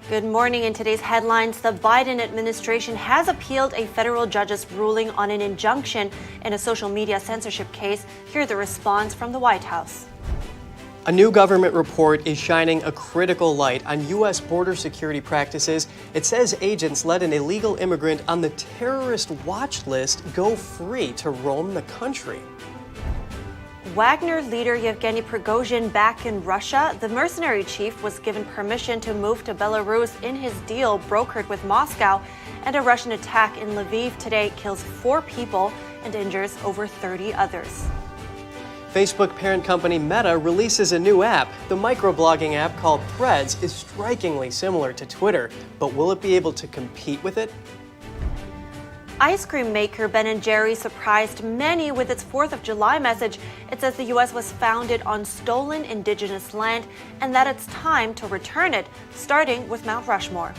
Good morning. In today's headlines, the Biden administration has appealed a federal judge's ruling on an injunction in a social media censorship case. Hear the response from the White House. A new government report is shining a critical light on U.S. border security practices. It says agents let an illegal immigrant on the terrorist watch list go free to roam the country. Wagner leader Yevgeny Prigozhin back in Russia. The mercenary chief was given permission to move to Belarus in his deal brokered with Moscow. And a Russian attack in Lviv today kills 4 people and injures over 30 others. Facebook parent company Meta releases a new app. The microblogging app called Threads is strikingly similar to Twitter, but will it be able to compete with it? Ice cream maker Ben & Jerry's surprised many with its 4th of July message. It says the U.S. was founded on stolen indigenous land and that it's time to return it, starting with Mount Rushmore.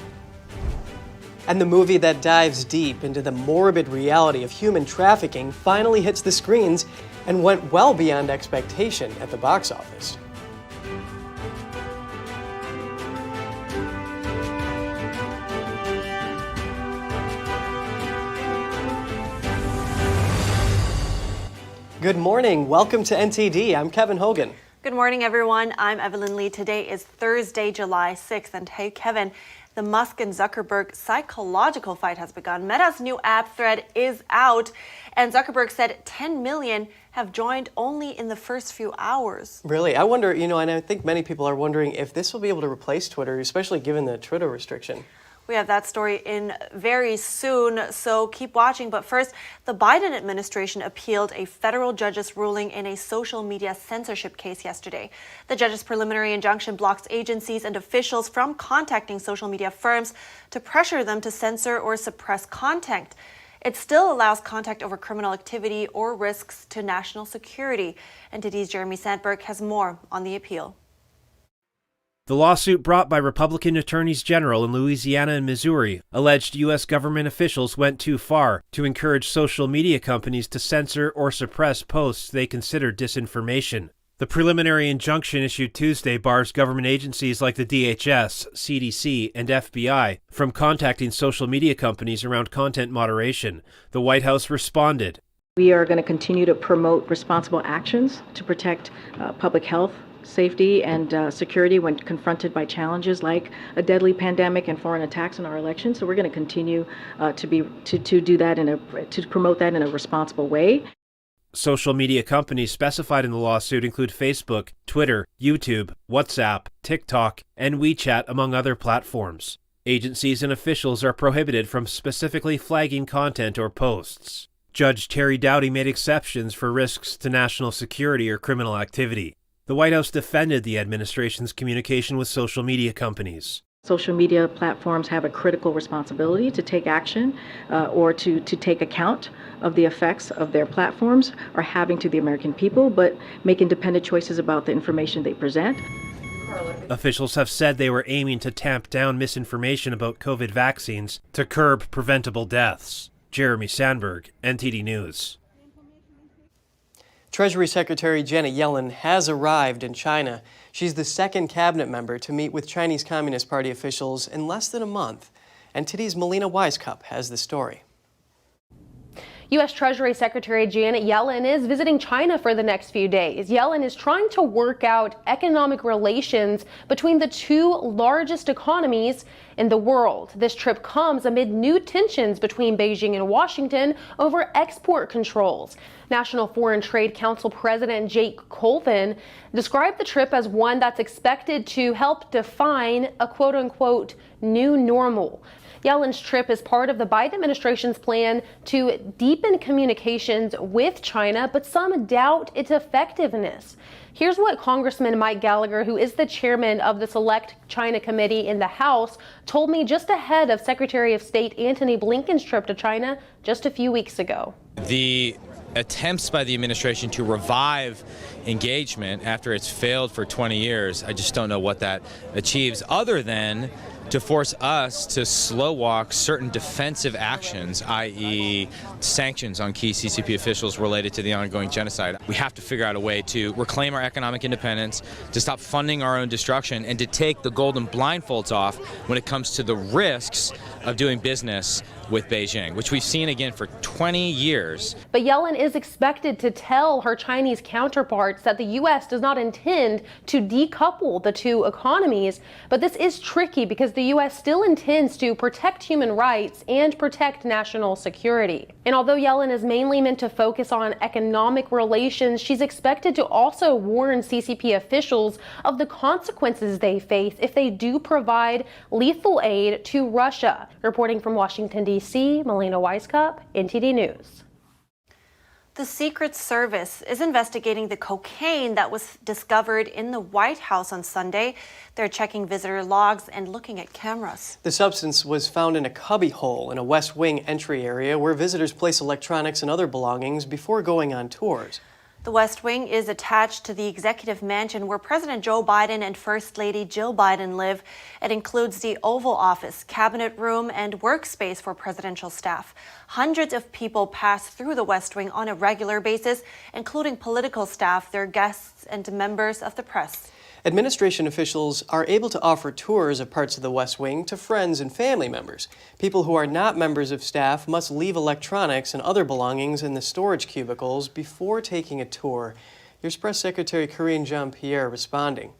And the movie that dives deep into the morbid reality of human trafficking finally hits the screens and went well beyond expectation at the box office. Good morning. Welcome to NTD. I'm Kevin Hogan. Good morning, everyone. I'm Evelyn Lee. Today is Thursday, July 6th. And hey, Kevin, the Musk and Zuckerberg psychological fight has begun. Meta's new app Thread is out, and Zuckerberg said 10 million have joined only in the first few hours. Really? I wonder, and I think many people are wondering if this will be able to replace Twitter, especially given the Twitter restriction. We have that story in very soon, so keep watching. But first, the Biden administration appealed a federal judge's ruling in a social media censorship case yesterday. The judge's preliminary injunction blocks agencies and officials from contacting social media firms to pressure them to censor or suppress content. It still allows contact over criminal activity or risks to national security. NTD's Jeremy Sandberg has more on the appeal. The lawsuit brought by Republican attorneys general in Louisiana and Missouri alleged U.S. government officials went too far to encourage social media companies to censor or suppress posts they considered disinformation. The preliminary injunction issued Tuesday bars government agencies like the DHS, CDC, and FBI from contacting social media companies around content moderation. The White House responded. We are going to continue to promote responsible actions to protect public health, safety, and security when confronted by challenges like a deadly pandemic and foreign attacks on our elections. So we're going to continue to do that to promote that in a responsible way. Social media companies specified in the lawsuit include Facebook, Twitter, YouTube, WhatsApp, TikTok, and WeChat, among other platforms. Agencies and officials are prohibited from specifically flagging content or posts. Judge Terry Doughty made exceptions for risks to national security or criminal activity. The White House defended the administration's communication with social media companies. Social media platforms have a critical responsibility to take action or to take account of the effects of their platforms are having to the American people, but make independent choices about the information they present. Officials have said they were aiming to tamp down misinformation about COVID vaccines to curb preventable deaths. Jeremy Sandberg, NTD News. Treasury Secretary Janet Yellen has arrived in China. She's the second cabinet member to meet with Chinese Communist Party officials in less than a month. And NTD's Melina Weiskup has the story. U.S. Treasury Secretary Janet Yellen is visiting China for the next few days. Yellen is trying to work out economic relations between the 2 largest economies in the world. This trip comes amid new tensions between Beijing and Washington over export controls. National Foreign Trade Council President Jake Colvin described the trip as one that's expected to help define a quote-unquote new normal. Yellen's trip is part of the Biden administration's plan to deepen communications with China, but some doubt its effectiveness. Here's what Congressman Mike Gallagher, who is the chairman of the Select China Committee in the House, told me just ahead of Secretary of State Antony Blinken's trip to China just a few weeks ago. The attempts by the administration to revive engagement after it's failed for 20 years, I just don't know what that achieves other than to force us to slow walk certain defensive actions, i.e. sanctions on key CCP officials related to the ongoing genocide. We have to figure out a way to reclaim our economic independence, to stop funding our own destruction, and to take the golden blindfolds off when it comes to the risks of doing business with Beijing, which we've seen again for 20 years. But Yellen is expected to tell her Chinese counterparts that the U.S. does not intend to decouple the two economies. But this is tricky because the U.S. still intends to protect human rights and protect national security. And although Yellen is mainly meant to focus on economic relations, she's expected to also warn CCP officials of the consequences they face if they do provide lethal aid to Russia. Reporting from Washington, D.C., Melina Weisskopf, NTD News. The Secret Service is investigating the cocaine that was discovered in the White House on Sunday. They're checking visitor logs and looking at cameras. The substance was found in a cubbyhole in a West Wing entry area where visitors place electronics and other belongings before going on tours. The West Wing is attached to the executive mansion where President Joe Biden and First Lady Jill Biden live. It includes the Oval Office, cabinet room, and workspace for presidential staff. Hundreds of people pass through the West Wing on a regular basis, including political staff, their guests, and members of the press. Administration officials are able to offer tours of parts of the West Wing to friends and family members. People who are not members of staff must leave electronics and other belongings in the storage cubicles before taking a tour. Here's Press Secretary Karine Jean-Pierre responding.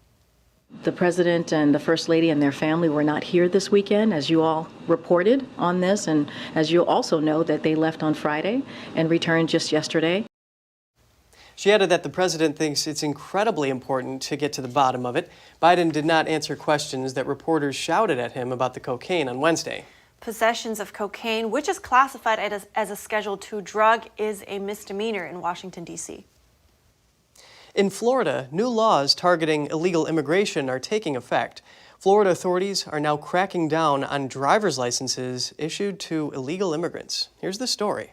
The President and the First Lady and their family were not here this weekend, as you all reported on this, and as you also know that they left on Friday and returned just yesterday. She added that the president thinks it's incredibly important to get to the bottom of it. Biden did not answer questions that reporters shouted at him about the cocaine on Wednesday. Possessions of cocaine, which is classified as a Schedule II drug, is a misdemeanor in Washington, D.C. In Florida, new laws targeting illegal immigration are taking effect. Florida authorities are now cracking down on driver's licenses issued to illegal immigrants. Here's the story.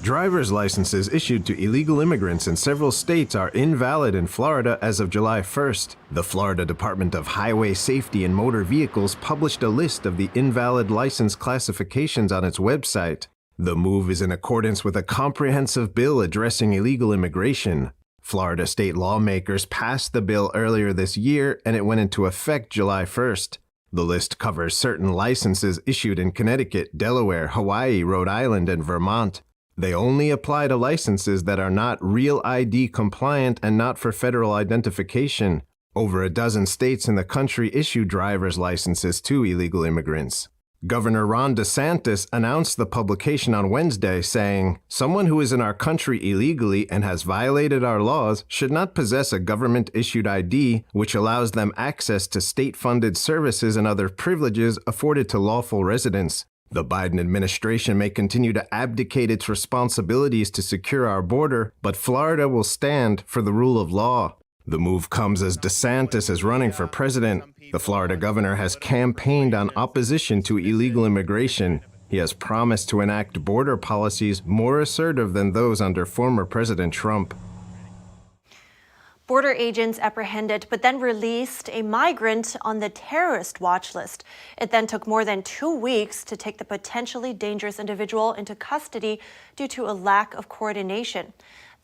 Driver's licenses issued to illegal immigrants in several states are invalid in Florida as of July 1st. The Florida Department of Highway Safety and Motor Vehicles published a list of the invalid license classifications on its website. The move is in accordance with a comprehensive bill addressing illegal immigration. Florida state lawmakers passed the bill earlier this year, and it went into effect July 1st. The list covers certain licenses issued in Connecticut, Delaware, Hawaii, Rhode Island, and Vermont. They only apply to licenses that are not Real ID compliant and not for federal identification. Over a dozen states in the country issue driver's licenses to illegal immigrants. Governor Ron DeSantis announced the publication on Wednesday, saying, "Someone who is in our country illegally and has violated our laws should not possess a government-issued ID, which allows them access to state-funded services and other privileges afforded to lawful residents. The Biden administration may continue to abdicate its responsibilities to secure our border, but Florida will stand for the rule of law." The move comes as DeSantis is running for president. The Florida governor has campaigned on opposition to illegal immigration. He has promised to enact border policies more assertive than those under former President Trump. Border agents apprehended but then released a migrant on the terrorist watch list. It then took more than 2 weeks to take the potentially dangerous individual into custody due to a lack of coordination.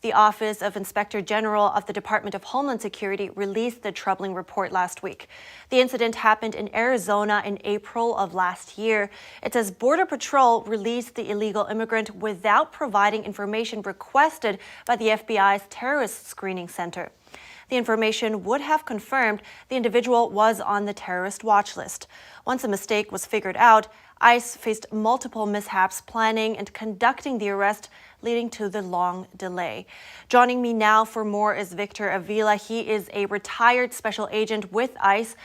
The Office of Inspector General of the Department of Homeland Security released the troubling report last week. The incident happened in Arizona in April of last year. It says Border Patrol released the illegal immigrant without providing information requested by the FBI's Terrorist Screening Center. The information would have confirmed the individual was on the terrorist watch list. Once a mistake was figured out, ICE faced multiple mishaps planning and conducting the arrest, leading to the long delay. Joining me now for more is Victor Avila. He is a retired special agent with ICE.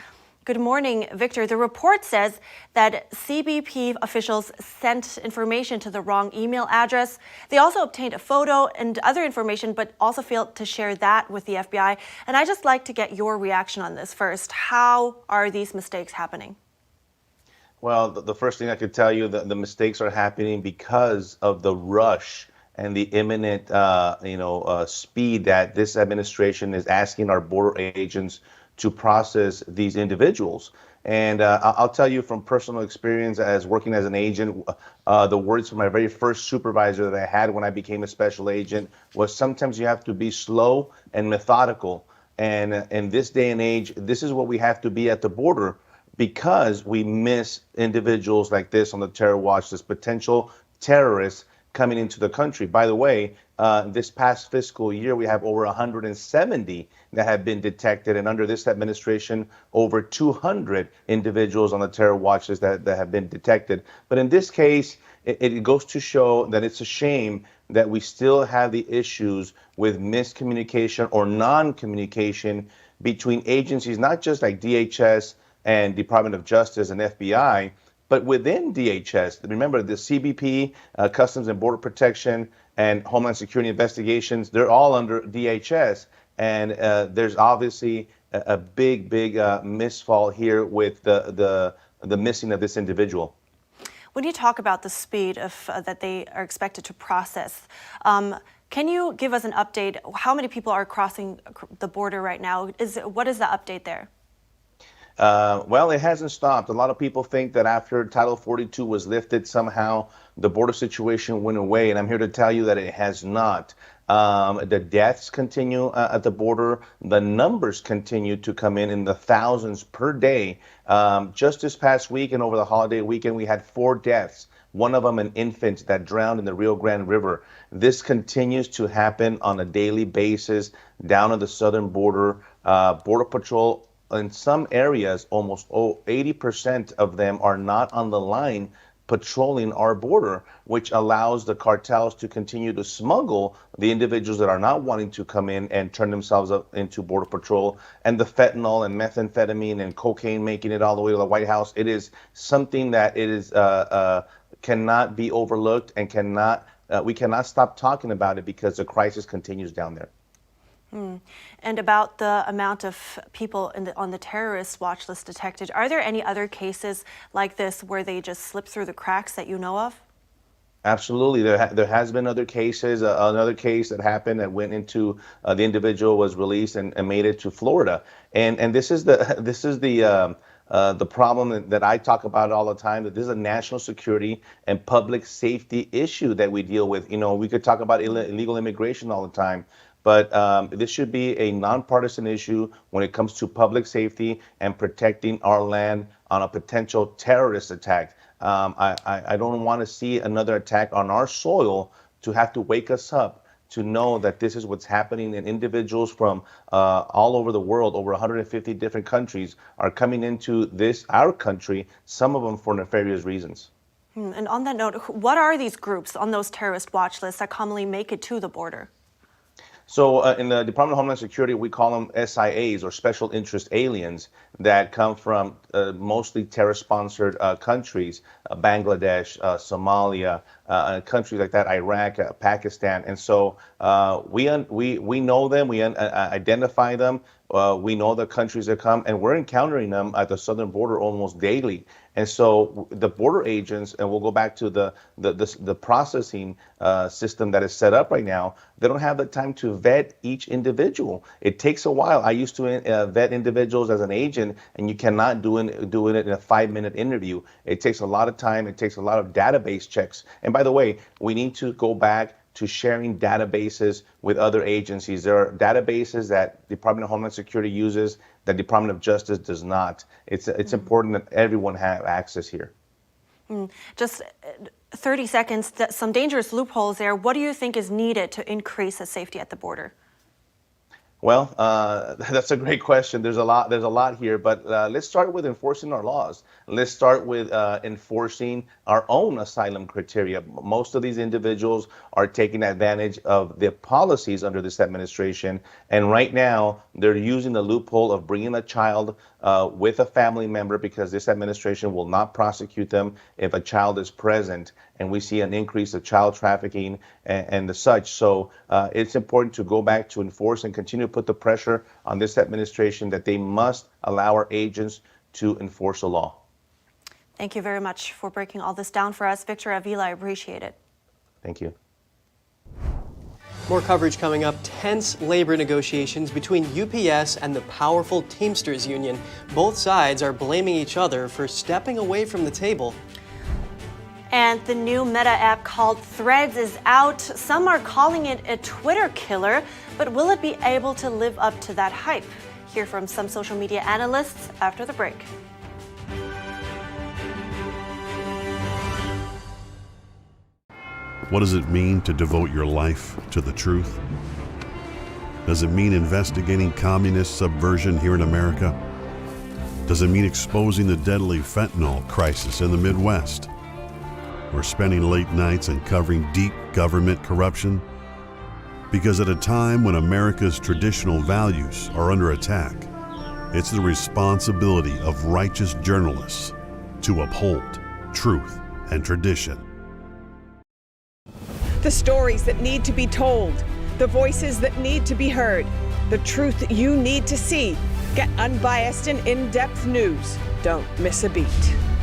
Good morning, Victor. The report says that CBP officials sent information to the wrong email address. They also obtained a photo and other information, but also failed to share that with the FBI. And I'd just like to get your reaction on this first. How are these mistakes happening? Well, the first thing I could tell you, that the mistakes are happening because of the rush and the imminent, speed that this administration is asking our border agents to process these individuals. And I'll tell you from personal experience as working as an agent, the words from my very first supervisor that I had when I became a special agent was sometimes you have to be slow and methodical. And in this day and age, this is what we have to be at the border because we miss individuals like this on the terror watch list, potential terrorists coming into the country. By the way, this past fiscal year, we have over 170 that have been detected. And under this administration, over 200 individuals on the terror watch list that have been detected. But in this case, it goes to show that it's a shame that we still have the issues with miscommunication or non-communication between agencies, not just like DHS and Department of Justice and FBI, but within DHS. Remember, the CBP, Customs and Border Protection, and Homeland Security Investigations, they're all under DHS. And there's obviously a big misfall here with the missing of this individual. When you talk about the speed of that they are expected to process, can you give us an update? How many people are crossing the border right now? What is the update there? Well, it hasn't stopped. A lot of people think that after Title 42 was lifted, somehow the border situation went away. And I'm here to tell you that it has not. The deaths continue at the border. The numbers continue to come in the thousands per day. Just this past week and over the holiday weekend, we had 4 deaths. One of them an infant that drowned in the Rio Grande River. This continues to happen on a daily basis down at the southern border. Border Patrol in some areas, almost 80% of them are not on the line patrolling our border, which allows the cartels to continue to smuggle the individuals that are not wanting to come in and turn themselves up into Border Patrol. And the fentanyl and methamphetamine and cocaine making it all the way to the White House. It is something that it is cannot be overlooked and we cannot stop talking about it because the crisis continues down there. And about the amount of people on the terrorist watch list detected, are there any other cases like this where they just slip through the cracks that you know of? Absolutely. There has been other cases. Another case that happened that went into the individual was released and made it to Florida. And this is the problem that I talk about all the time, that this is a national security and public safety issue that we deal with. You know, we could talk about illegal immigration all the time, but this should be a nonpartisan issue when it comes to public safety and protecting our land on a potential terrorist attack. I don't want to see another attack on our soil to have to wake us up to know that this is what's happening, and individuals from all over the world, over 150 different countries, are coming into our country, some of them for nefarious reasons. And on that note, what are these groups on those terrorist watch lists that commonly make it to the border? So in the Department of Homeland Security, we call them SIAs, or special interest aliens, that come from mostly terror-sponsored countries, Bangladesh, Somalia, countries like that, Iraq, Pakistan. And so we know them, we identify them, we know the countries that come, and we're encountering them at the southern border almost daily. And so the border agents, and we'll go back to the processing system that is set up right now, they don't have the time to vet each individual. It takes a while. I used to vet individuals as an agent, and you cannot do it in a 5-minute interview. It takes a lot of time. It takes a lot of database checks. And by the way, we need to go back to sharing databases with other agencies. There are databases that Department of Homeland Security uses that Department of Justice does not. It's important that everyone have access here. Just 30 seconds, some dangerous loopholes there. What do you think is needed to increase the safety at the border? Well, that's a great question. There's a lot here, but let's start with enforcing our laws. Let's start with enforcing our own asylum criteria. Most of these individuals are taking advantage of the policies under this administration, and right now they're using the loophole of bringing a child with a family member, because this administration will not prosecute them if a child is present, and we see an increase of child trafficking and the such. So it's important to go back to enforce and continue to put the pressure on this administration that they must allow our agents to enforce the law. Thank you very much for breaking all this down for us, Victor Avila. I appreciate it. Thank you. More coverage coming up. Tense labor negotiations between UPS and the powerful Teamsters union. Both sides are blaming each other for stepping away from the table. And the new Meta app called Threads is out. Some are calling it a Twitter killer, but will it be able to live up to that hype? Hear from some social media analysts after the break. What does it mean to devote your life to the truth? Does it mean investigating communist subversion here in America? Does it mean exposing the deadly fentanyl crisis in the Midwest? Or spending late nights and covering deep government corruption? Because at a time when America's traditional values are under attack, it's the responsibility of righteous journalists to uphold truth and tradition. The stories that need to be told, the voices that need to be heard, the truth that you need to see. Get unbiased and in-depth news. Don't miss a beat.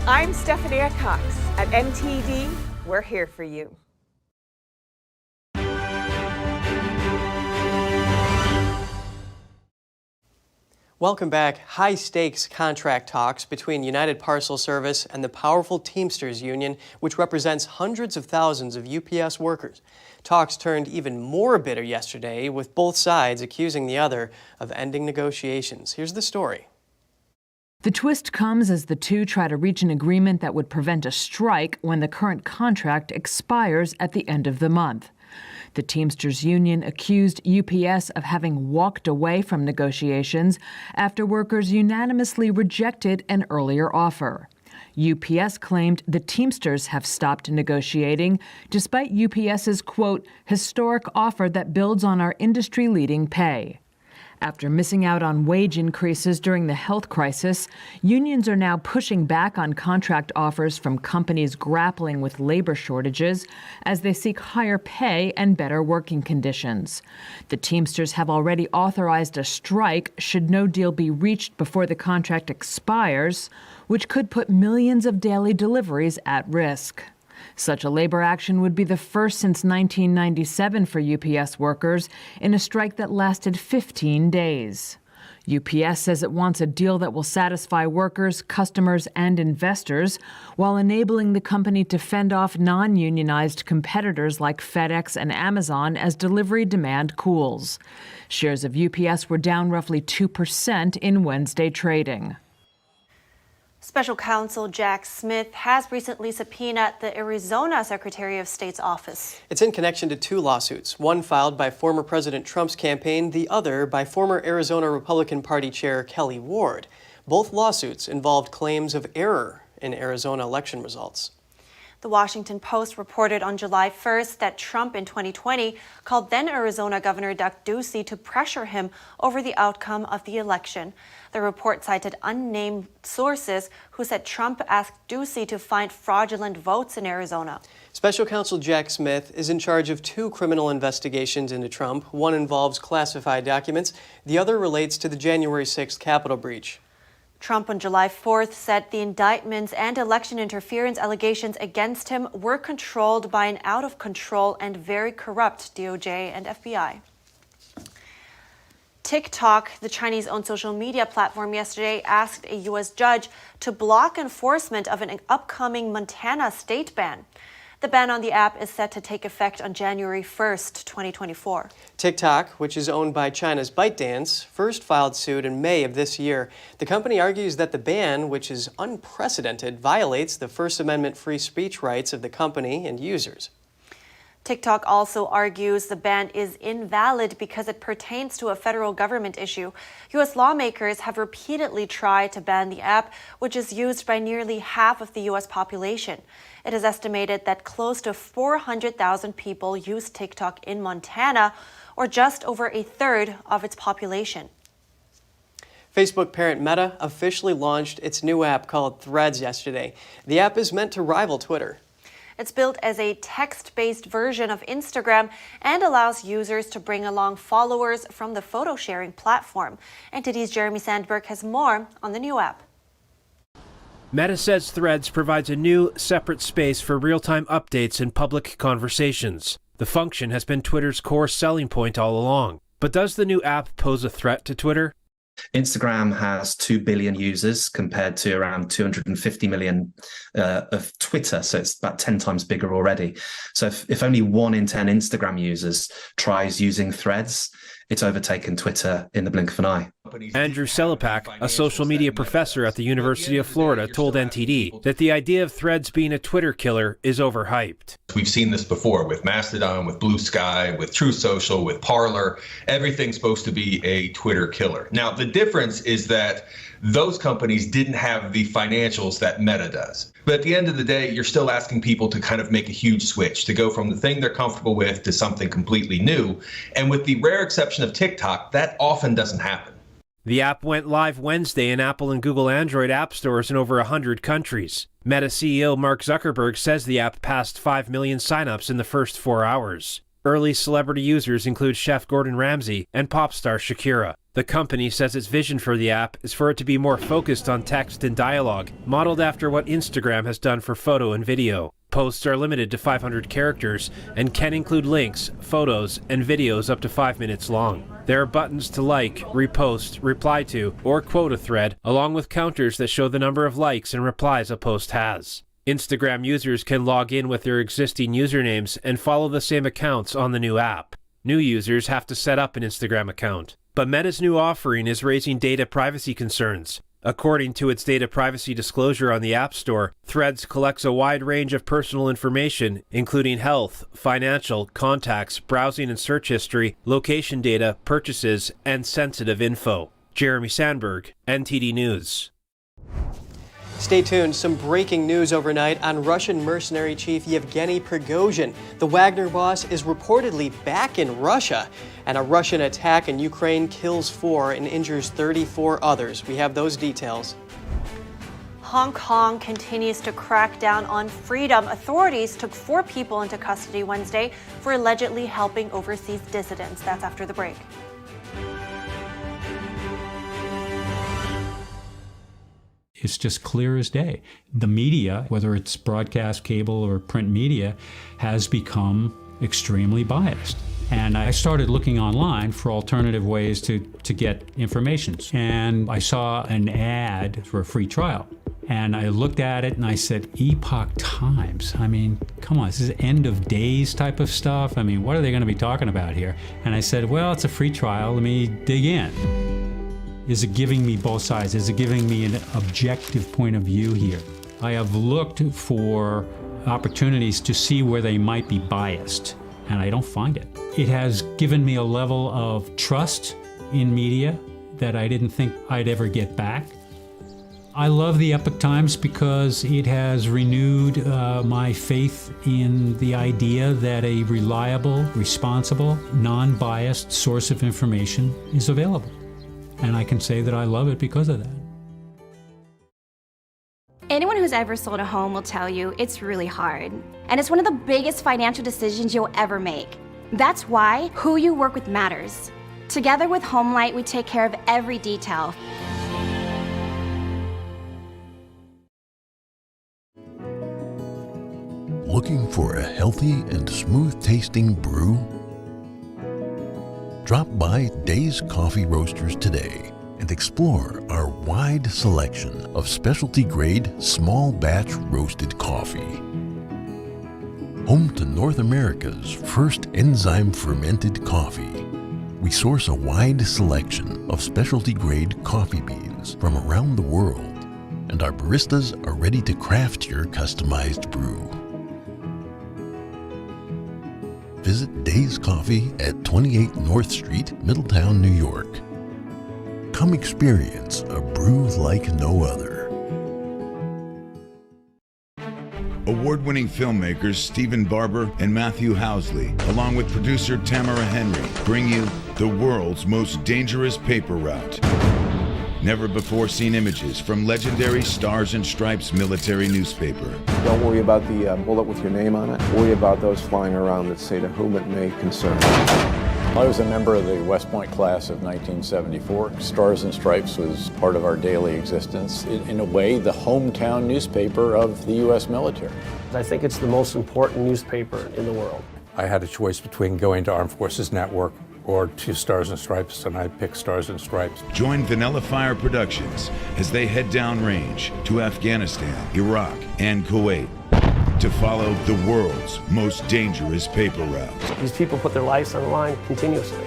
I'm Stephanie Cox. At NTD, we're here for you. Welcome back. High-stakes contract talks between United Parcel Service and the powerful Teamsters union, which represents hundreds of thousands of UPS workers. Talks turned even more bitter yesterday, with both sides accusing the other of ending negotiations. Here's the story. The twist comes as the two try to reach an agreement that would prevent a strike when the current contract expires at the end of the month. The Teamsters union accused UPS of having walked away from negotiations after workers unanimously rejected an earlier offer. UPS claimed the Teamsters have stopped negotiating despite UPS's, quote, historic offer that builds on our industry-leading pay. After missing out on wage increases during the health crisis, unions are now pushing back on contract offers from companies grappling with labor shortages as they seek higher pay and better working conditions. The Teamsters have already authorized a strike should no deal be reached before the contract expires, which could put millions of daily deliveries at risk. Such a labor action would be the first since 1997 for UPS workers in a strike that lasted 15 days. UPS says it wants a deal that will satisfy workers, customers, and investors while enabling the company to fend off non-unionized competitors like FedEx and Amazon as delivery demand cools. Shares of UPS were down roughly 2% in Wednesday trading. Special Counsel Jack Smith has recently subpoenaed the Arizona Secretary of State's office. It's in connection to two lawsuits, one filed by former President Trump's campaign, the other by former Arizona Republican Party Chair Kelly Ward. Both lawsuits involved claims of error in Arizona election results. The Washington Post reported on July 1st that Trump in 2020 called then Arizona Governor Doug Ducey to pressure him over the outcome of the election. The report cited unnamed sources who said Trump asked Ducey to find fraudulent votes in Arizona. Special Counsel Jack Smith is in charge of two criminal investigations into Trump. One involves classified documents. The other relates to the January 6th Capitol breach. Trump on July 4th said the indictments and election interference allegations against him were controlled by an out-of-control and very corrupt DOJ and FBI. TikTok, the Chinese-owned social media platform, yesterday asked a U.S. judge to block enforcement of an upcoming Montana state ban. The ban on the app is set to take effect on January 1st, 2024. TikTok, which is owned by China's ByteDance, first filed suit in May of this year. The company argues that the ban, which is unprecedented, violates the First Amendment free speech rights of the company and users. TikTok also argues the ban is invalid because it pertains to a federal government issue. U.S. lawmakers have repeatedly tried to ban the app, which is used by nearly half of the U.S. population. It is estimated that close to 400,000 people use TikTok in Montana, or just over a third of its population. Facebook parent Meta officially launched its new app called Threads yesterday. The app is meant to rival Twitter. It's built as a text-based version of Instagram and allows users to bring along followers from the photo-sharing platform. NTD's Jeremy Sandberg has more on the new app. Meta says Threads provides a new, separate space for real-time updates and public conversations. The function has been Twitter's core selling point all along. But does the new app pose a threat to Twitter? Instagram has 2 billion users compared to around 250 million of Twitter, so it's about 10 times bigger already. So if only 1 in 10 Instagram users tries using Threads, it's overtaken Twitter in the blink of an eye. Andrew Selipak, a social media professor at the University of Florida, told NTD that the idea of Threads being a Twitter killer is overhyped. We've seen this before with Mastodon, with Blue Sky, with Truth Social, with Parler. Everything's supposed to be a Twitter killer. Now, the difference is that those companies didn't have the financials that Meta does. But at the end of the day, you're still asking people to kind of make a huge switch, to go from the thing they're comfortable with to something completely new. And with the rare exception of TikTok, that often doesn't happen. The app went live Wednesday in Apple and Google Android app stores in over 100 countries. Meta CEO Mark Zuckerberg says the app passed 5 million signups in the first 4 hours. Early celebrity users include chef Gordon Ramsay and pop star Shakira. The company says its vision for the app is for it to be more focused on text and dialogue, modeled after what Instagram has done for photo and video. Posts are limited to 500 characters and can include links, photos, and videos up to 5 minutes long. There are buttons to like, repost, reply to, or quote a thread, along with counters that show the number of likes and replies a post has. Instagram users can log in with their existing usernames and follow the same accounts on the new app. New users have to set up an Instagram account. But Meta's new offering is raising data privacy concerns. According to its data privacy disclosure on the App Store, Threads collects a wide range of personal information, including health, financial, contacts, browsing and search history, location data, purchases, and sensitive info. Jeremy Sandberg, NTD News. Stay tuned. Some breaking news overnight on Russian mercenary chief Yevgeny Prigozhin. The Wagner boss is reportedly back in Russia, and a Russian attack in Ukraine kills 4 and injures 34 others. We have those details. Hong Kong continues to crack down on freedom. Authorities took 4 people into custody Wednesday for allegedly helping overseas dissidents. That's after the break. It's just clear as day. The media, whether it's broadcast, cable, or print media, has become extremely biased. And I started looking online for alternative ways to get information. And I saw an ad for a free trial. And I looked at it and I said, Epoch Times. I mean, come on, this is end of days type of stuff. I mean, what are they going to be talking about here? And I said, well, it's a free trial. Let me dig in. Is it giving me both sides? Is it giving me an objective point of view here? I have looked for opportunities to see where they might be biased, and I don't find it. It has given me a level of trust in media that I didn't think I'd ever get back. I love the Epoch Times because it has renewed my faith in the idea that a reliable, responsible, non-biased source of information is available. And I can say that I love it because of that. Anyone who's ever sold a home will tell you it's really hard. And it's one of the biggest financial decisions you'll ever make. That's why who you work with matters. Together with HomeLight, we take care of every detail. Looking for a healthy and smooth-tasting brew? Drop by Days Coffee Roasters today and explore our wide selection of specialty-grade, small-batch roasted coffee. Home to North America's first enzyme-fermented coffee, we source a wide selection of specialty-grade coffee beans from around the world, and our baristas are ready to craft your customized brew. Visit Days Coffee at 28 North Street, Middletown, New York. Come experience a brew like no other. Award-winning filmmakers Stephen Barber and Matthew Housley, along with producer Tamara Henry, bring you the world's most dangerous paper route. Never-before-seen images from legendary Stars and Stripes military newspaper. Don't worry about the bullet with your name on it. Worry about those flying around that say to whom it may concern. I was a member of the West Point class of 1974. Stars and Stripes was part of our daily existence. In a way, the hometown newspaper of the U.S. military. I think it's the most important newspaper in the world. I had a choice between going to Armed Forces Network or to Stars and Stripes, and I picked Stars and Stripes. Join Vanilla Fire Productions as they head downrange to Afghanistan, Iraq, and Kuwait to follow the world's most dangerous paper route. These people put their lives on the line continuously.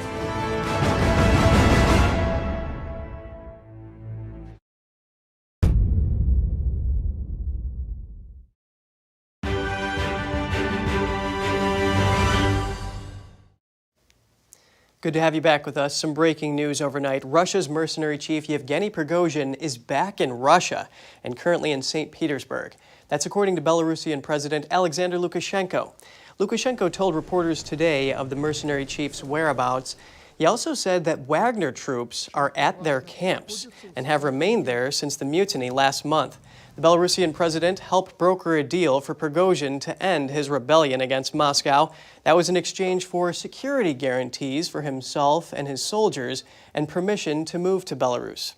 Good to have you back with us. Some breaking news overnight. Russia's mercenary chief Yevgeny Prigozhin is back in Russia and currently in St. Petersburg. That's according to Belarusian President Alexander Lukashenko. Lukashenko told reporters today of the mercenary chief's whereabouts. He also said that Wagner troops are at their camps and have remained there since the mutiny last month. The Belarusian president helped broker a deal for Prigozhin to end his rebellion against Moscow. That was in exchange for security guarantees for himself and his soldiers and permission to move to Belarus.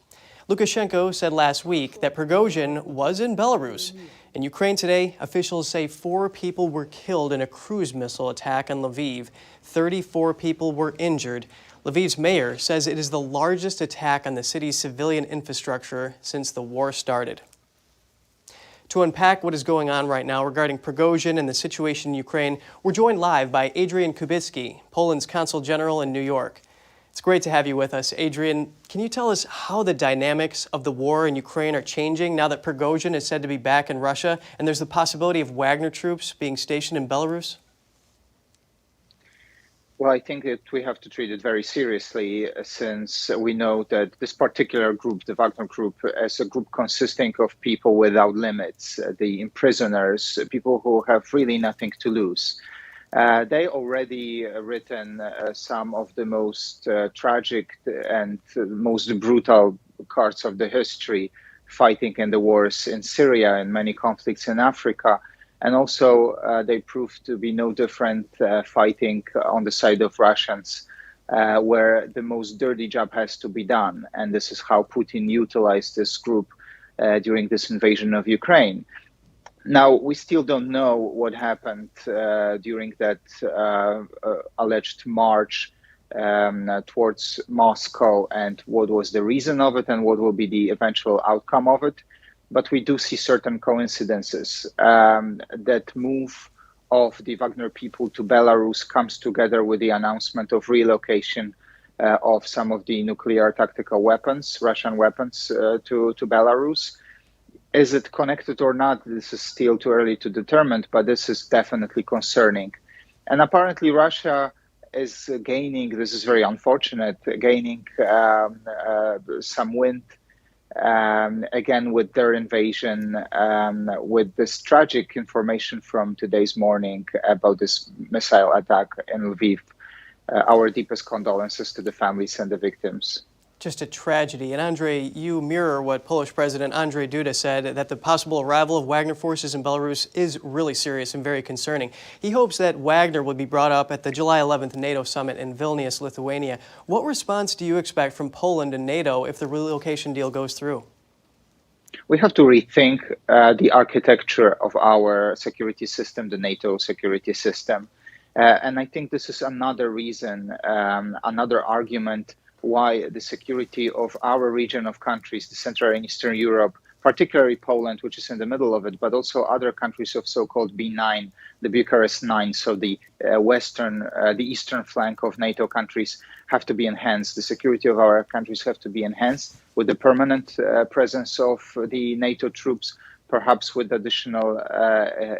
Lukashenko said last week that Prigozhin was in Belarus. In Ukraine today, officials say 4 people were killed in a cruise missile attack on Lviv. 34 people were injured. Lviv's mayor says it is the largest attack on the city's civilian infrastructure since the war started. To unpack what is going on right now regarding Prigozhin and the situation in Ukraine, we're joined live by Adrian Kubicki, Poland's Consul General in New York. It's great to have you with us. Adrian, can you tell us how the dynamics of the war in Ukraine are changing now that Prigozhin is said to be back in Russia and there's the possibility of Wagner troops being stationed in Belarus? Well, I think that we have to treat it very seriously since we know that this particular group, the Wagner group, is a group consisting of people without limits, the imprisoners, people who have really nothing to lose. They already written some of the most tragic and most brutal parts of the history, fighting in the wars in Syria and many conflicts in Africa. And also, they proved to be no different fighting on the side of Russians, where the most dirty job has to be done. And this is how Putin utilized this group during this invasion of Ukraine. Now, we still don't know what happened during that alleged march towards Moscow and what was the reason of it and what will be the eventual outcome of it. But we do see certain coincidences. That move of the Wagner people to Belarus comes together with the announcement of relocation of some of the nuclear tactical weapons, Russian weapons, to Belarus. Is it connected or not? This is still too early to determine, but this is definitely concerning. And apparently Russia is gaining, this is very unfortunate, gaining some wind again with their invasion, with this tragic information from today's morning about this missile attack in Lviv. Our deepest condolences to the families and the victims. Just a tragedy. And Andrzej, you mirror what Polish President Andrzej Duda said, that the possible arrival of Wagner forces in Belarus is really serious and very concerning. He hopes that Wagner will be brought up at the July 11th NATO summit in Vilnius, Lithuania. What response do you expect from Poland and NATO if the relocation deal goes through? We have to rethink the architecture of our security system, the NATO security system. And I think this is another reason, another argument why the security of our region of countries, the Central and Eastern Europe, particularly Poland, which is in the middle of it, but also other countries of so-called B9, the Bucharest 9, so the the eastern flank of NATO countries have to be enhanced. The security of our countries have to be enhanced with the permanent presence of the NATO troops, perhaps with additional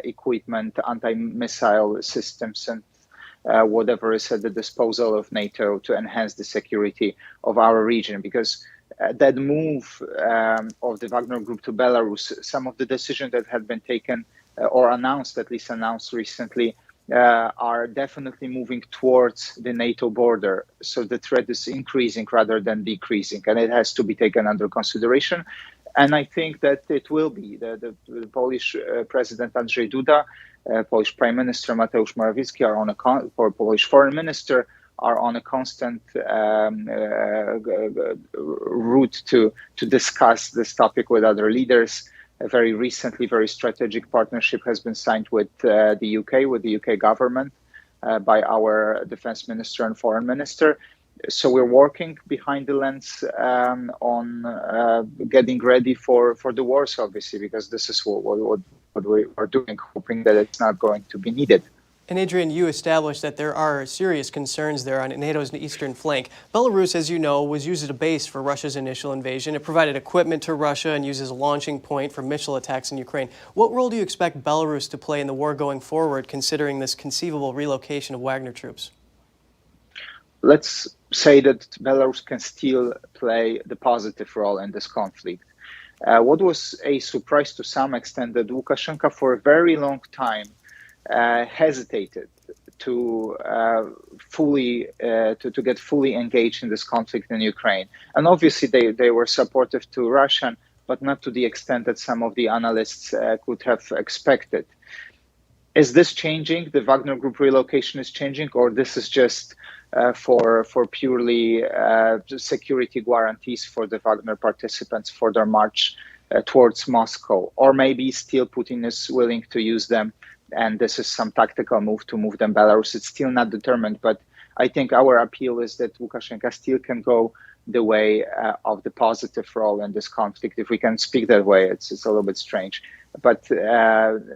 equipment, anti-missile systems, and whatever is at the disposal of NATO to enhance the security of our region. Because that move of the Wagner Group to Belarus, some of the decisions that have been taken or announced, at least announced recently, are definitely moving towards the NATO border. So the threat is increasing rather than decreasing, and it has to be taken under consideration. And I think that it will be. The Polish President Andrzej Duda, Polish Prime Minister Mateusz Morawiecki are on or Polish Foreign Minister are on a constant route to discuss this topic with other leaders. Very recently, very strategic partnership has been signed with the UK government by our defense minister and foreign minister. So we're working behind the lens on getting ready for the wars, obviously, because this is what we are doing, hoping that it's not going to be needed. And Adrian, you established that there are serious concerns there on NATO's eastern flank. Belarus, as you know, was used as a base for Russia's initial invasion. It provided equipment to Russia and used as a launching point for missile attacks in Ukraine. What role do you expect Belarus to play in the war going forward, considering this conceivable relocation of Wagner troops? Let's say that Belarus can still play the positive role in this conflict. What was a surprise to some extent that Lukashenko for a very long time hesitated to get fully engaged in this conflict in Ukraine. And obviously they were supportive to Russia, but not to the extent that some of the analysts could have expected. Is this changing? The Wagner Group relocation is changing, or this is just for purely security guarantees for the Wagner participants for their march towards Moscow? Or maybe still Putin is willing to use them, and this is some tactical move to move them Belarus. It's still not determined, but I think our appeal is that Lukashenko still can go the way of the positive role in this conflict. If we can speak that way, it's a little bit strange, but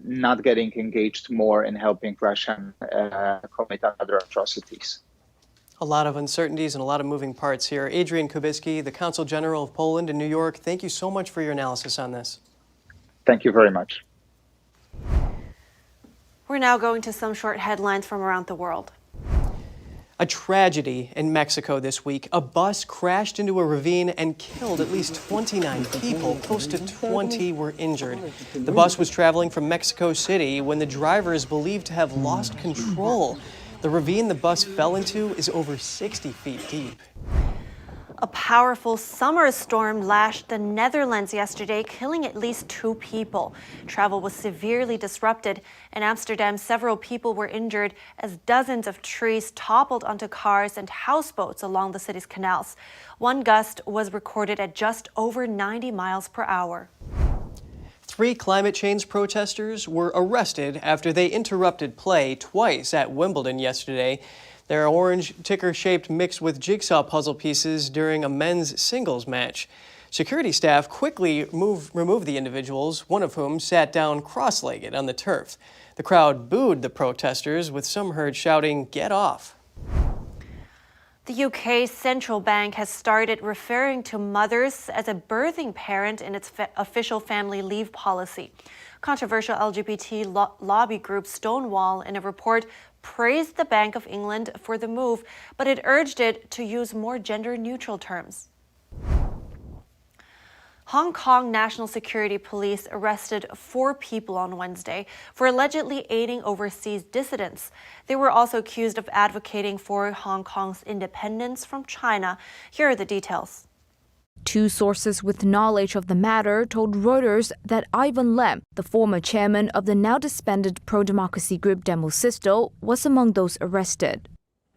not getting engaged more in helping Russia commit other atrocities. A lot of uncertainties and a lot of moving parts here. Adrian Kubicki, the Consul General of Poland in New York, thank you so much for your analysis on this. Thank you very much. We're now going to some short headlines from around the world. A tragedy in Mexico this week. A bus crashed into a ravine and killed at least 29 people. Close to 20 were injured. The bus was traveling from Mexico City when the driver is believed to have lost control. The ravine the bus fell into is over 60 feet deep. A powerful summer storm lashed the Netherlands yesterday, killing at least 2 people. Travel was severely disrupted. In Amsterdam, several people were injured as dozens of trees toppled onto cars and houseboats along the city's canals. One gust was recorded at just over 90 miles per hour. 3 climate change protesters were arrested after they interrupted play twice at Wimbledon yesterday. Their orange ticker-shaped mixed with jigsaw puzzle pieces during a men's singles match. Security staff quickly removed the individuals, one of whom sat down cross-legged on the turf. The crowd booed the protesters, with some heard shouting, "Get off." The UK's central bank has started referring to mothers as a birthing parent in its official family leave policy. Controversial LGBT lobby group Stonewall, in a report, praised the Bank of England for the move, but it urged it to use more gender-neutral terms. Hong Kong National Security Police arrested 4 people on Wednesday for allegedly aiding overseas dissidents. They were also accused of advocating for Hong Kong's independence from China. Here are the details. 2 sources with knowledge of the matter told Reuters that Ivan Lam, the former chairman of the now disbanded pro-democracy group Demosisto, was among those arrested.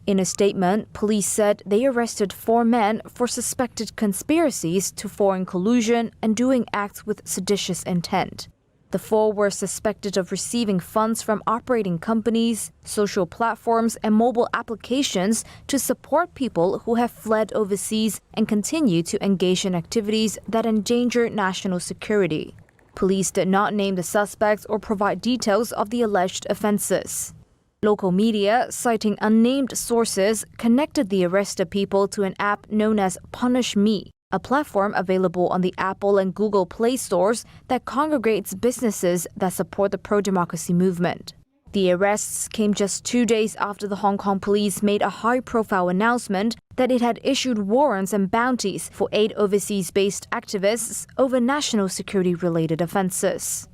In a statement, police said they arrested 4 men for suspected conspiracies to foreign collusion and doing acts with seditious intent. The 4 were suspected of receiving funds from operating companies, social platforms, and mobile applications to support people who have fled overseas and continue to engage in activities that endanger national security. Police did not name the suspects or provide details of the alleged offenses. Local media, citing unnamed sources, connected the arrested people to an app known as Punish Me, a platform available on the Apple and Google Play stores that congregates businesses that support the pro-democracy movement. The arrests came just 2 days after the Hong Kong police made a high-profile announcement that it had issued warrants and bounties for 8 overseas-based activists over national security-related offenses.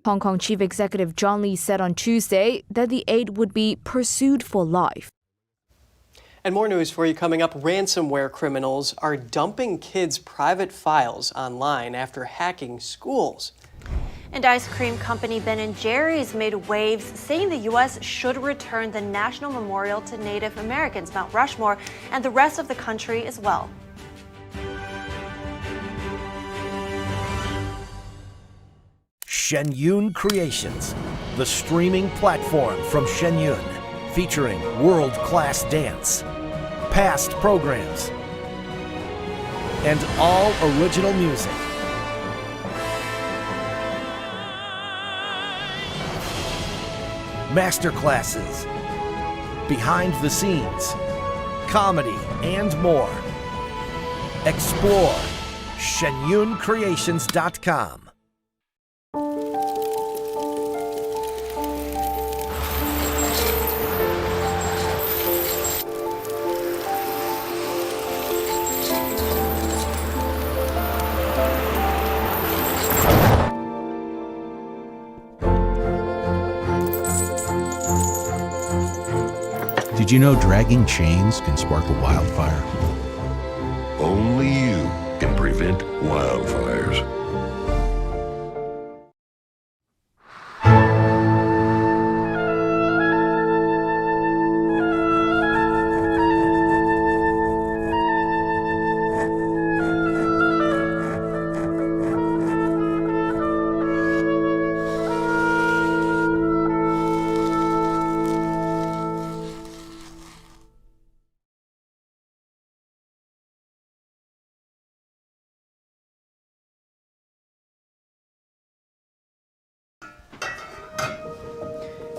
Hong Kong Chief Executive John Lee said on Tuesday that the 8 would be pursued for life. And more news for you coming up. Ransomware criminals are dumping kids' private files online after hacking schools. And ice cream company Ben & Jerry's made waves, saying the U.S. should return the National Memorial to Native Americans, Mount Rushmore, and the rest of the country as well. Shenyun Creations, the streaming platform from Shenyun, featuring world-class dance, past programs, and all original music. Masterclasses, behind the scenes, comedy, and more. Explore shenyuncreations.com. Did you know dragging chains can spark a wildfire? Only you can prevent wildfires.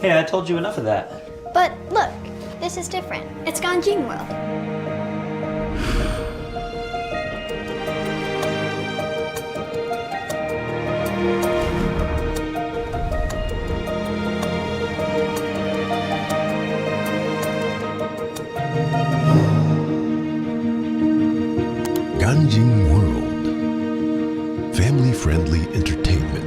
Hey, I told you enough of that. But look, this is different. It's Ganjin World. Ganjin World. Family-friendly entertainment.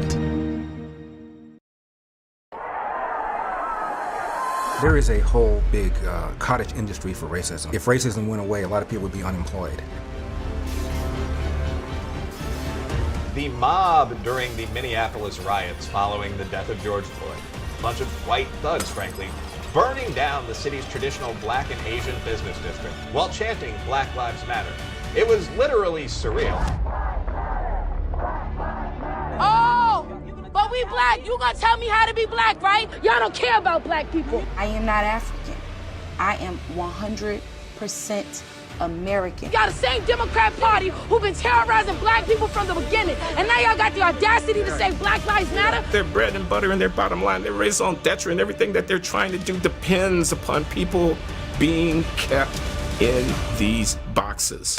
There is a whole big cottage industry for racism. If racism went away, a lot of people would be unemployed. The mob during the Minneapolis riots following the death of George Floyd. A bunch of white thugs, frankly, burning down the city's traditional Black and Asian business district while chanting Black Lives Matter. It was literally surreal. Oh, but we black. You gonna tell me how to be black, right? Y'all don't care about black people. I am not African. I am 100% American. Y'all the same Democrat Party who've been terrorizing black people from the beginning. And now y'all got the audacity to say Black Lives Matter? Their bread and butter and their bottom line, their raison d'etre and everything that they're trying to do depends upon people being kept in these boxes.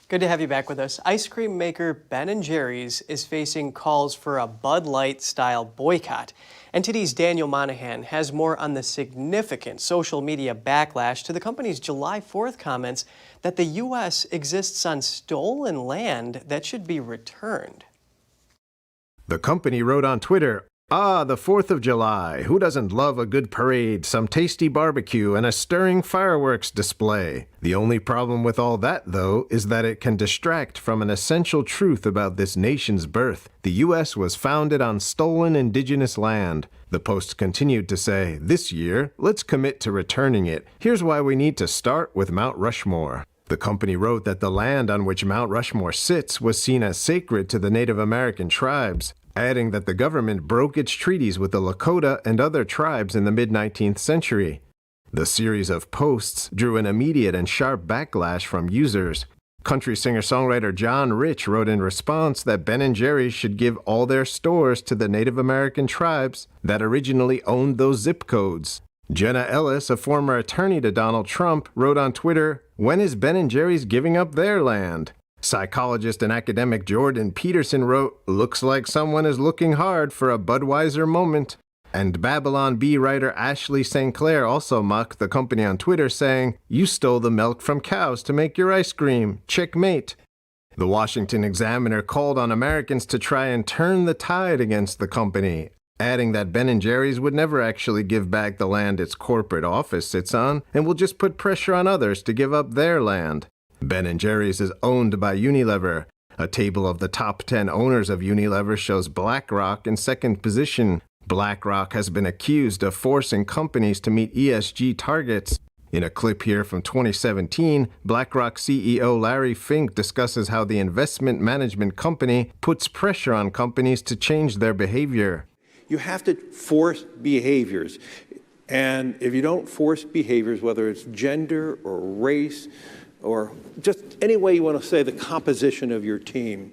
Good to have you back with us. Ice cream maker Ben & Jerry's is facing calls for a Bud Light-style boycott. NTD's Daniel Monahan has more on the significant social media backlash to the company's July 4th comments that the U.S. exists on stolen land that should be returned. The company wrote on Twitter, "Ah, the 4th of July. Who doesn't love a good parade, some tasty barbecue, and a stirring fireworks display? The only problem with all that, though, is that it can distract from an essential truth about this nation's birth. The U.S. was founded on stolen indigenous land." The Post continued to say, "This year, let's commit to returning it. Here's why we need to start with Mount Rushmore." The company wrote that the land on which Mount Rushmore sits was seen as sacred to the Native American tribes, adding that the government broke its treaties with the Lakota and other tribes in the mid-19th century. The series of posts drew an immediate and sharp backlash from users. Country singer-songwriter John Rich wrote in response that Ben & Jerry's should give all their stores to the Native American tribes that originally owned those zip codes. Jenna Ellis, a former attorney to Donald Trump, wrote on Twitter, "When is Ben & Jerry's giving up their land?" Psychologist and academic Jordan Peterson wrote, "Looks like someone is looking hard for a Budweiser moment." And Babylon Bee writer Ashley St. Clair also mocked the company on Twitter, saying, "You stole the milk from cows to make your ice cream. Checkmate." The Washington Examiner called on Americans to try and turn the tide against the company, adding that Ben & Jerry's would never actually give back the land its corporate office sits on and will just put pressure on others to give up their land. Ben & Jerry's is owned by Unilever. A table of the top 10 owners of Unilever shows BlackRock in second position. BlackRock has been accused of forcing companies to meet ESG targets. In a clip here from 2017, BlackRock CEO Larry Fink discusses how the investment management company puts pressure on companies to change their behavior. You have to force behaviors. And if you don't force behaviors, whether it's gender or race or just any way you want to say the composition of your team,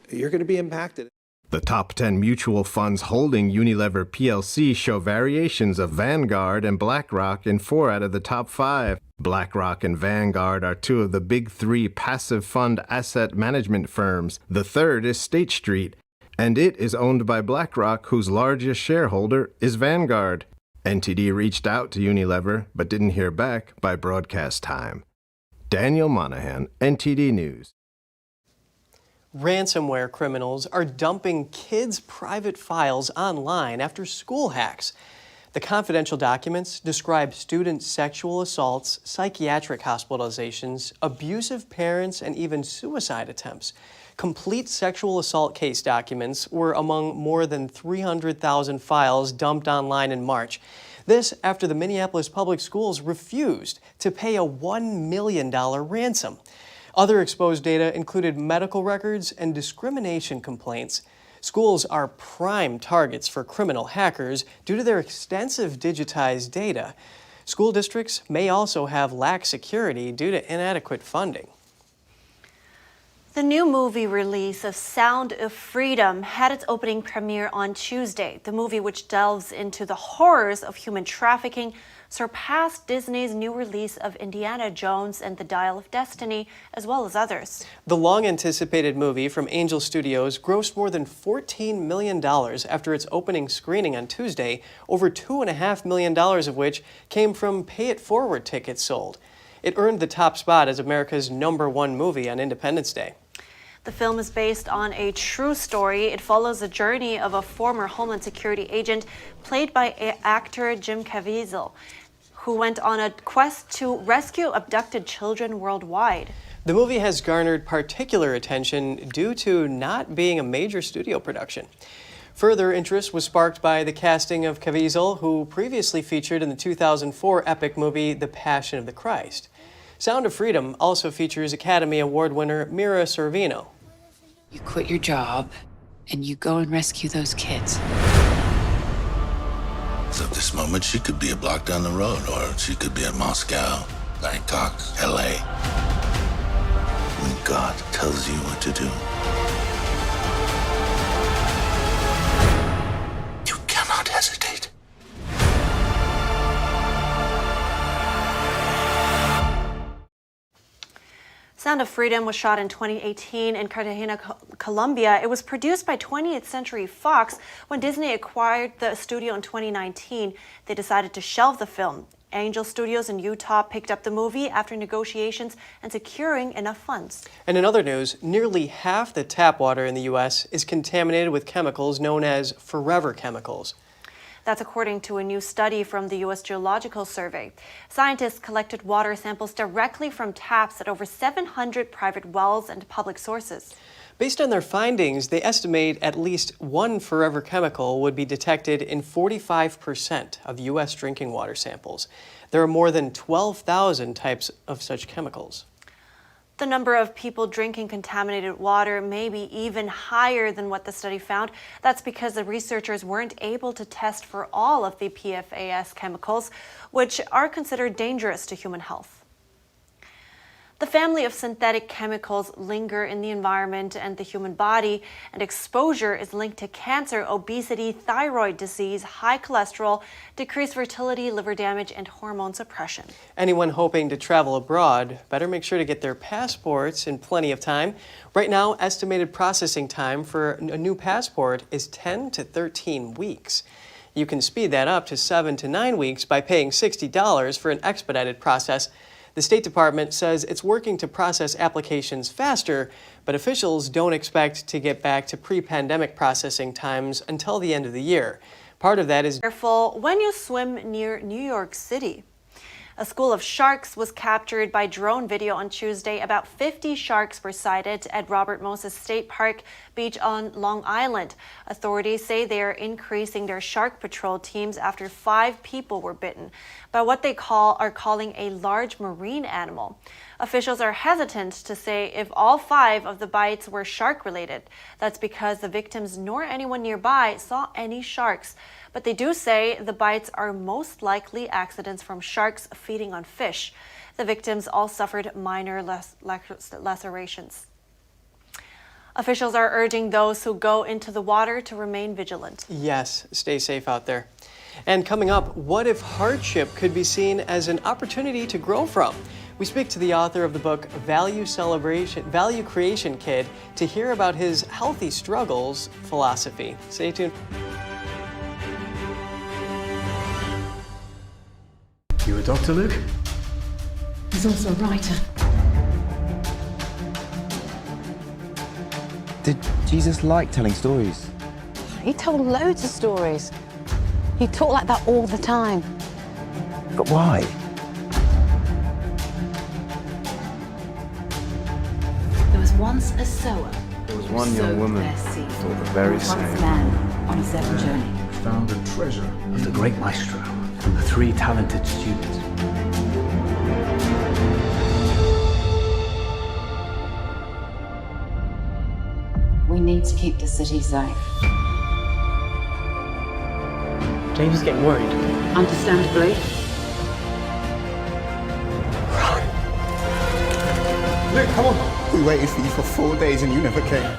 you're going to be impacted. The top 10 mutual funds holding Unilever plc show variations of Vanguard and BlackRock in 4 out of the top 5. BlackRock and Vanguard are 2 of the big 3 passive fund asset management firms. The third is State Street, and it is owned by BlackRock, whose largest shareholder is Vanguard. NTD reached out to Unilever, but didn't hear back by broadcast time. Daniel Monahan, NTD News. Ransomware criminals are dumping kids' private files online after school hacks. The confidential documents describe student sexual assaults, psychiatric hospitalizations, abusive parents, and even suicide attempts. Complete sexual assault case documents were among more than 300,000 files dumped online in March. This after the Minneapolis Public Schools refused to pay a $1 million ransom. Other exposed data included medical records and discrimination complaints. Schools are prime targets for criminal hackers due to their extensive digitized data. School districts may also have lax security due to inadequate funding. The new movie release of Sound of Freedom had its opening premiere on Tuesday. The movie, which delves into the horrors of human trafficking, surpassed Disney's new release of Indiana Jones and the Dial of Destiny, as well as others. The long-anticipated movie from Angel Studios grossed more than $14 million after its opening screening on Tuesday, over $2.5 million of which came from pay-it-forward tickets sold. It earned the top spot as America's #1 movie on Independence Day. The film is based on a true story. It follows the journey of a former Homeland Security agent played by actor Jim Caviezel, who went on a quest to rescue abducted children worldwide. The movie has garnered particular attention due to not being a major studio production. Further interest was sparked by the casting of Caviezel, who previously featured in the 2004 epic movie The Passion of the Christ. Sound of Freedom also features Academy Award winner Mira Sorvino. You quit your job and you go and rescue those kids. So at this moment, she could be a block down the road, or she could be at Moscow, Bangkok, LA. When God tells you what to do, you cannot hesitate. Sound of Freedom was shot in 2018 in Cartagena, Colombia. It was produced by 20th Century Fox. When Disney acquired the studio in 2019, they decided to shelve the film. Angel Studios in Utah picked up the movie after negotiations and securing enough funds. And in other news, nearly half the tap water in the U.S. is contaminated with chemicals known as forever chemicals. That's according to a new study from the U.S. Geological Survey. Scientists collected water samples directly from taps at over 700 private wells and public sources. Based on their findings, they estimate at least one forever chemical would be detected in 45% of U.S. drinking water samples. There are more than 12,000 types of such chemicals. The number of people drinking contaminated water may be even higher than what the study found. That's because the researchers weren't able to test for all of the PFAS chemicals, which are considered dangerous to human health. The family of synthetic chemicals linger in the environment and the human body, and exposure is linked to cancer, obesity, thyroid disease, high cholesterol, decreased fertility, liver damage, and hormone suppression. Anyone hoping to travel abroad better make sure to get their passports in plenty of time. Right now, estimated processing time for a new passport is 10 to 13 weeks. You can speed that up to 7 to 9 weeks by paying $60 for an expedited process. The State Department says it's working to process applications faster, but officials don't expect to get back to pre-pandemic processing times until the end of the year. Part of that is careful when you swim near New York City. A school of sharks was captured by drone video on Tuesday. About 50 sharks were sighted at Robert Moses State Park Beach on Long Island. Authorities say they are increasing their shark patrol teams after 5 people were bitten by what they are calling a large marine animal. Officials are hesitant to say if all 5 of the bites were shark-related. That's because the victims nor anyone nearby saw any sharks. But they do say the bites are most likely accidents from sharks feeding on fish. The victims all suffered minor lacerations. Officials are urging those who go into the water to remain vigilant. Yes, stay safe out there. And coming up, what if hardship could be seen as an opportunity to grow from? We speak to the author of the book Value Creation Kid to hear about his healthy struggles philosophy. Stay tuned. You a doctor, Luke? He's also a writer. Did Jesus like telling stories? He told loads of stories. He talked like that all the time. But why? There was once a sower. There was one young woman who thought the very same. Once man on a 7 journey. Found a treasure of the great maestro and the 3 talented students. We need to keep the city safe. James is getting worried. Understandably. Luke, come on! We waited for you for 4 days and you never came.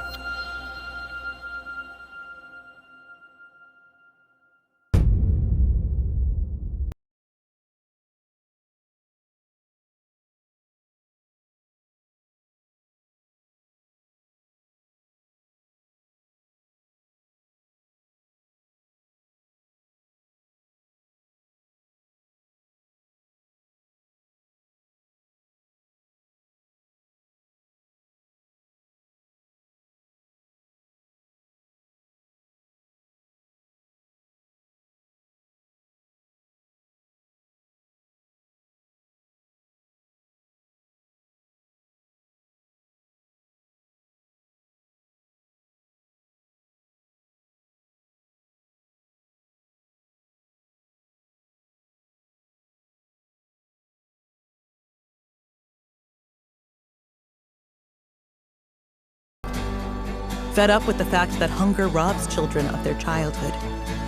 Fed up with the fact that hunger robs children of their childhood.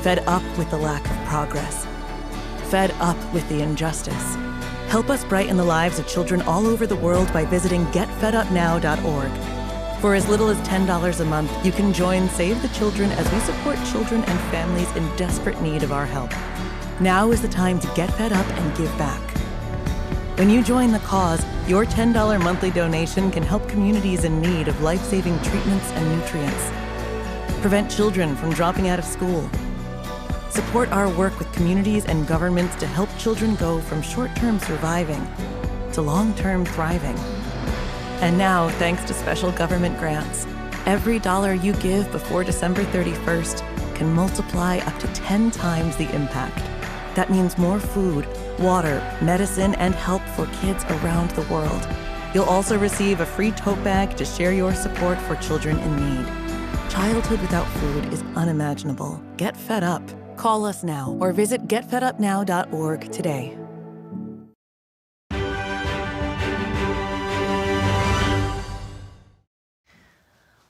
Fed up with the lack of progress. Fed up with the injustice. Help us brighten the lives of children all over the world by visiting getfedupnow.org. For as little as $10 a month, you can join Save the Children as we support children and families in desperate need of our help. Now is the time to get fed up and give back. When you join the cause, your $10 monthly donation can help communities in need of life-saving treatments and nutrients. Prevent children from dropping out of school. Support our work with communities and governments to help children go from short-term surviving to long-term thriving. And now, thanks to special government grants, every dollar you give before December 31st can multiply up to 10 times the impact. That means more food, water, medicine, and help for kids around the world. You'll also receive a free tote bag to share your support for children in need. Childhood without food is unimaginable. Get fed up. Call us now or visit getfedupnow.org today.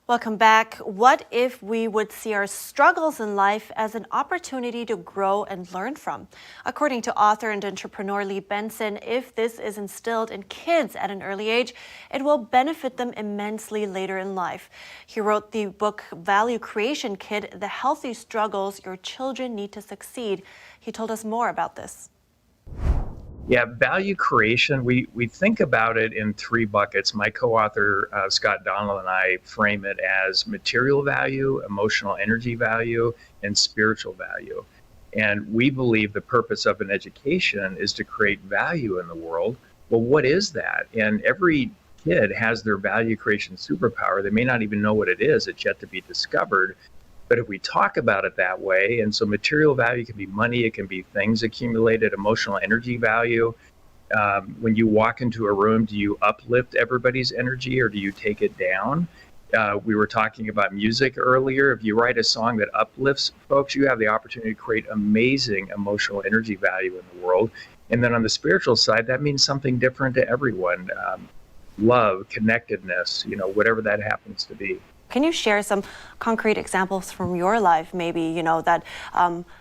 Welcome back. What if we would see our struggles in life as an opportunity to grow and learn from? According to author and entrepreneur Lee Benson, if this is instilled in kids at an early age, it will benefit them immensely later in life. He wrote the book Value Creation Kid, The Healthy Struggles Your Children Need to Succeed. He told us more about this. Yeah, value creation, we think about it in 3 buckets. My co-author, Scott Donnell, and I frame it as material value, emotional energy value, and spiritual value. And we believe the purpose of an education is to create value in the world. Well, what is that? And every kid has their value creation superpower. They may not even know what it is. It's yet to be discovered. But if we talk about it that way, and so material value can be money, it can be things accumulated, emotional energy value When you walk into a room, do you uplift everybody's energy or do you take it down? We were talking about music earlier. If you write a song that uplifts folks, you have the opportunity to create amazing emotional energy value in the world. And then on the spiritual side, that means something different to everyone. Love, connectedness, whatever that happens to be. Can you share some concrete examples from your life, maybe, that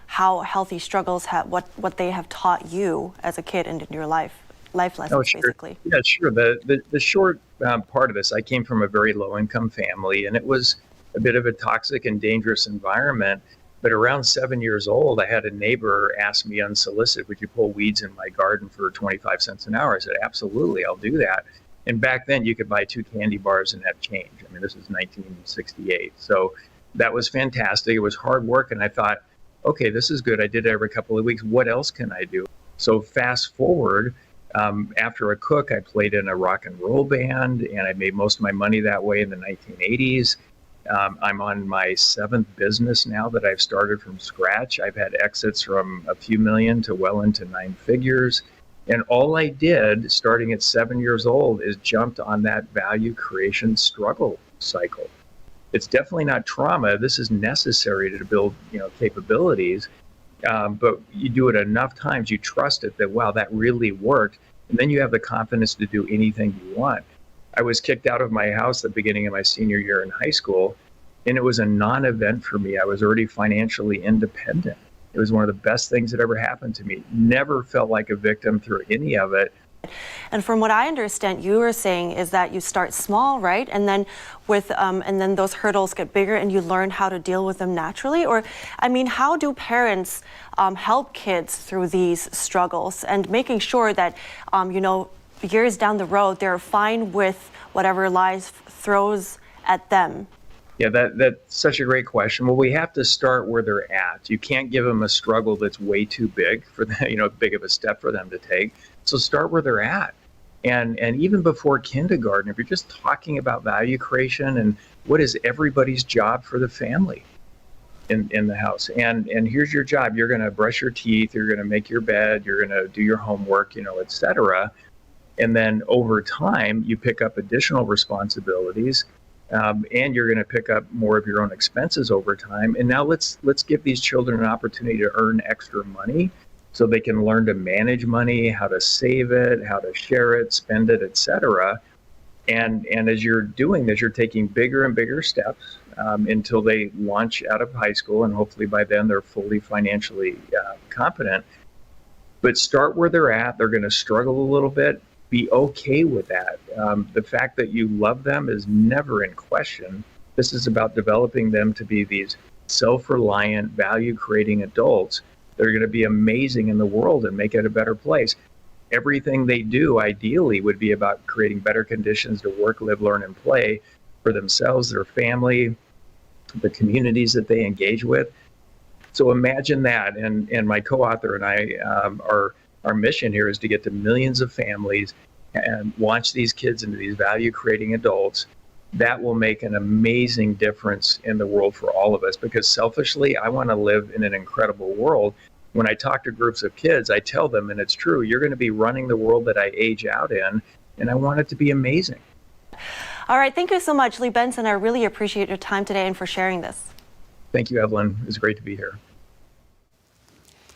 how healthy struggles have, what they have taught you as a kid and in your life lessons, basically? Yeah, sure. The short part of this, I came from a very low income family, and it was a bit of a toxic and dangerous environment. But around 7 years old, I had a neighbor ask me unsolicited, would you pull weeds in my garden for 25 cents an hour? I said, absolutely, I'll do that. And back then you could buy 2 candy bars and have change. I mean, this is 1968. So that was fantastic. It was hard work. And I thought, okay, this is good. I did it every couple of weeks. What else can I do? So fast forward, after a cook, I played in a rock and roll band, and I made most of my money that way in the 1980s. I'm on my 7th business now that I've started from scratch. I've had exits from a few million to well into 9 figures. And all I did, starting at 7 years old, is jumped on that value creation struggle cycle. It's definitely not trauma. This is necessary to build, capabilities. But you do it enough times, you trust it that, wow, that really worked. And then you have the confidence to do anything you want. I was kicked out of my house at the beginning of my senior year in high school, and it was a non-event for me. I was already financially independent. It was one of the best things that ever happened to me. Never felt like a victim through any of it. And from what I understand, you were saying is that you start small, right? And then and then those hurdles get bigger and you learn how to deal with them naturally. Or, I mean, how do parents help kids through these struggles and making sure that, years down the road, they're fine with whatever life throws at them? Yeah, that's such a great question. Well, we have to start where they're at. You can't give them a struggle that's way too big for them, big of a step for them to take. So start where they're at. And even before kindergarten, if you're just talking about value creation and what is everybody's job for the family in the house. And here's your job. You're going to brush your teeth. You're going to make your bed. You're going to do your homework, et cetera. And then over time, you pick up additional responsibilities. And you're going to pick up more of your own expenses over time. And now let's give these children an opportunity to earn extra money so they can learn to manage money, how to save it, how to share it, spend it, etc. And as you're doing this, you're taking bigger and bigger steps until they launch out of high school, and hopefully by then they're fully financially competent. But start where they're at. They're going to struggle a little bit. Be okay with that. The fact that you love them is never in question. This is about developing them to be these self-reliant, value-creating adults that are going to be amazing in the world and make it a better place. Everything they do, ideally, would be about creating better conditions to work, live, learn, and play for themselves, their family, the communities that they engage with. So imagine that. And my co-author and I our mission here is to get to millions of families and launch these kids into these value-creating adults. That will make an amazing difference in the world for all of us, because selfishly, I want to live in an incredible world. When I talk to groups of kids, I tell them, and it's true, you're going to be running the world that I age out in, and I want it to be amazing. All right, thank you so much, Lee Benson. I really appreciate your time today and for sharing this. Thank you, Evelyn. It was great to be here.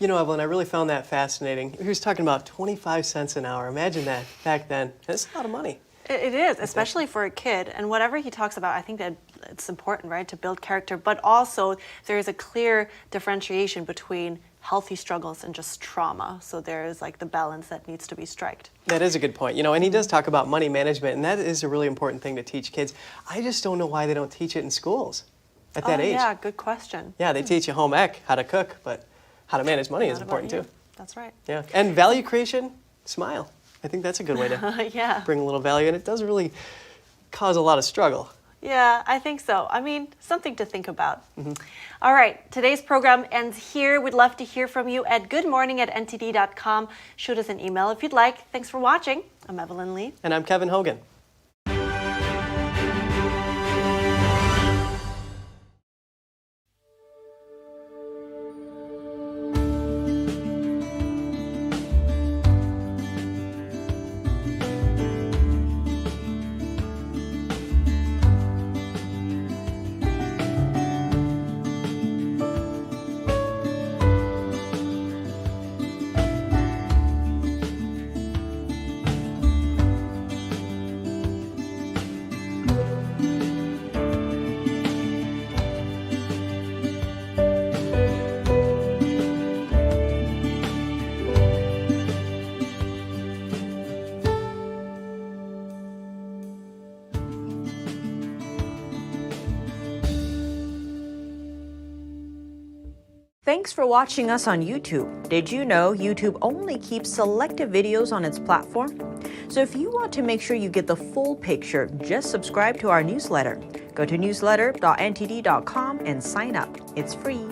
Evelyn, I really found that fascinating. He was talking about 25 cents an hour. Imagine that back then. That's a lot of money. It is, especially for a kid. And whatever he talks about, I think that it's important, right, to build character. But also, there is a clear differentiation between healthy struggles and just trauma. So there is the balance that needs to be striked. That is a good point. And he does talk about money management, and that is a really important thing to teach kids. I just don't know why they don't teach it in schools at that age. Yeah, good question. Yeah, they teach you home ec, how to cook, but how to manage money is important too. That's right. Yeah, and value creation, smile. I think that's a good way to bring a little value, and it does really cause a lot of struggle. Yeah, I think so. I mean, something to think about. All right, today's program ends here. We'd love to hear from you at goodmorning@ntd.com. Shoot us an email if you'd like. Thanks for watching. I'm Evelyn Lee. And I'm Kevin Hogan. Thanks for watching us on YouTube. Did you know YouTube only keeps selective videos on its platform? So if you want to make sure you get the full picture, just subscribe to our newsletter. Go to newsletter.ntd.com and sign up. It's free.